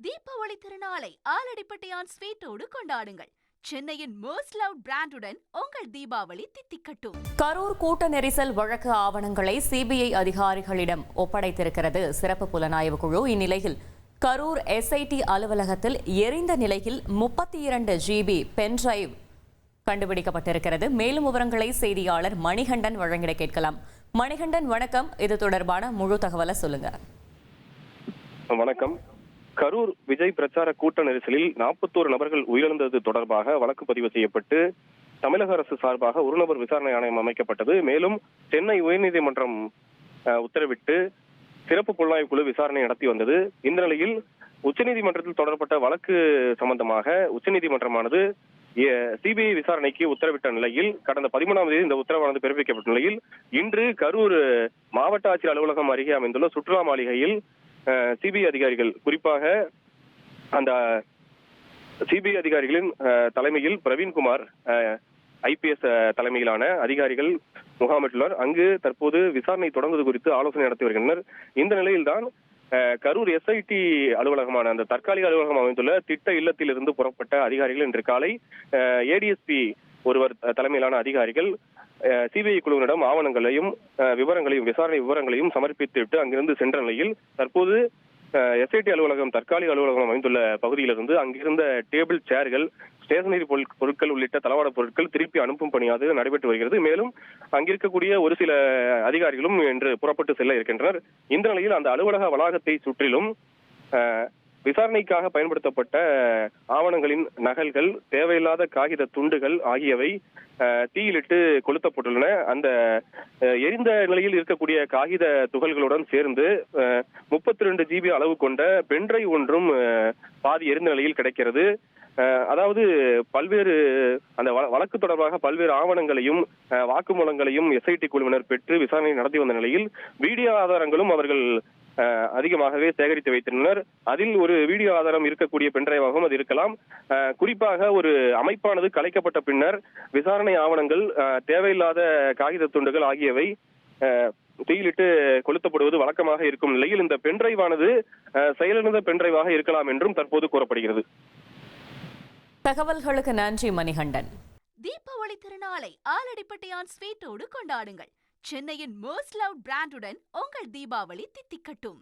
தீபாவளி திருநாளை ஆலடிப்பட்டியான் ஸ்வீட்டோடு கொண்டாடுங்கள். சென்னையின் மோஸ்ட் லவ்ட் பிராண்டுடன் உங்கள் தீபாவளி தித்திக்கட்டும். கரூர் கூட்ட நெரிசல் வழக்கு ஆவணங்களை சிபிஐ அதிகாரிகளிடம் ஒப்படைத்திருக்கிறது சிறப்பு புலனாய்வு குழு. இந்நிலையில் கரூர் எஸ்ஐடி அலுவலகத்தில் எரிந்த நிலையில் 32 GB பென்டிரைவ் கண்டுபிடிக்கப்பட்டிருக்கிறது. மேலும் விவரங்களை செய்தியாளர் மணிகண்டன் வழங்கிட கேட்கலாம். மணிகண்டன், வணக்கம். இது தொடர்பான முழு தகவலை சொல்லுங்க. வணக்கம். கரூர் விஜய் பிரச்சார கூட்ட நெரிசலில் 41 நபர்கள் உயிரிழந்தது தொடர்பாக வழக்கு பதிவு செய்யப்பட்டு தமிழக அரசு சார்பாக ஒரு நபர் விசாரணை ஆணையம் அமைக்கப்பட்டது. மேலும் சென்னை உயர்நீதிமன்றம் உத்தரவிட்டு சிறப்பு புலனாய்வு குழு விசாரணை நடத்தி வந்தது. இந்த நிலையில் உச்சநீதிமன்றத்தில் தொடரப்பட்ட வழக்கு சம்பந்தமாக உச்சநீதிமன்றமானது சிபிஐ விசாரணைக்கு உத்தரவிட்ட நிலையில் கடந்த 13ஆம் தேதி இந்த உத்தரவானது பிறப்பிக்கப்பட்ட நிலையில் இன்று கரூர் மாவட்ட ஆட்சியர் அலுவலகம் அருகே அமைந்துள்ள சுற்றுலா மாளிகையில் சிபிஐ அதிகாரிகள், குறிப்பாக அந்த சிபிஐ அதிகாரிகளின் தலைமையில் பிரவீன்குமார் IPS தலைமையிலான அதிகாரிகள் முகாமிட்டுள்ளனர். அங்கு தற்போது விசாரணை தொடங்குவது குறித்து ஆலோசனை நடத்தி வருகின்றனர். இந்த நிலையில்தான் கரூர் SIT அலுவலகமான அந்த தற்காலிக அலுவலகம் அமைந்துள்ள திட்ட இல்லத்திலிருந்து புறப்பட்ட அதிகாரிகள் இன்று காலை ADSP ஒருவர் தலைமையிலான அதிகாரிகள் சிபிஐ குழுவினரிடம் ஆவணங்களையும் விசாரணை விவரங்களையும் சமர்ப்பித்துவிட்டு அங்கிருந்து சென்ற நிலையில் தற்போது SIT அலுவலகம் தற்காலிக அலுவலகம் அமைந்துள்ள பகுதியிலிருந்து அங்கிருந்த டேபிள், சேர்கள், ஸ்டேஷனரி பொருட்கள் உள்ளிட்ட தளவாட பொருட்கள் திருப்பி அனுப்பும் பணியானது நடைபெற்று வருகிறது. மேலும் அங்கிருக்கக்கூடிய ஒரு சில அதிகாரிகளும் இன்று புறப்பட்டு செல்ல இருக்கின்றனர். இந்த நிலையில் அந்த அலுவலக வளாகத்தை சுற்றிலும் விசாரணைக்காக பயன்படுத்தப்பட்ட ஆவணங்களின் நகல்கள், தேவையில்லாத காகித துண்டுகள் ஆகியவை தீயிலிட்டு கொளுத்தப்பட்டுள்ளன. அந்த எரிந்த நிலையில் இருக்கக்கூடிய காகித துகள்களுடன் சேர்ந்து 32 GB அளவு கொண்ட பென்டிரைவ் ஒன்றும் பாதி எரிந்த நிலையில் கிடைக்கிறது. அதாவது பல்வேறு அந்த வழக்கு தொடர்பாக பல்வேறு ஆவணங்களையும் வாக்குமூலங்களையும் SIT குழுவினர் பெற்று விசாரணை நடத்தி வந்த நிலையில் வீடியோ ஆதாரங்களும் அவர்கள் அதிகமாகவே சேகரித்து வைத்திருந்தனர். அதில் ஒரு வீடியோ ஆதாரம் இருக்கக்கூடிய பென்டிரைவாகவும் அது இருக்கலாம். குறிப்பாக ஒரு அமைப்பானது கலைக்கப்பட்ட பின்னர் விசாரணை ஆவணங்கள், தேவையில்லாத காகித துண்டுகள் ஆகியவை தீயிலிட்டு கொளுத்தப்படுவது வழக்கமாக இருக்கும் நிலையில் இந்த பென்டிரைவானது செயலிழந்த பென்டிரைவாக இருக்கலாம் என்றும் தற்போது கூறப்படுகிறது. தகவல்களுக்கு நன்றி மணிகண்டன். தீபாவளி திருநாளை ஆலடிப்பட்டியான் ஸ்வீட்டோடு கொண்டாடுங்கள். சென்னையின் மோஸ்ட் லவ்ட் பிராண்டுடன் உங்கள் தீபாவளி தித்திக்கட்டும்.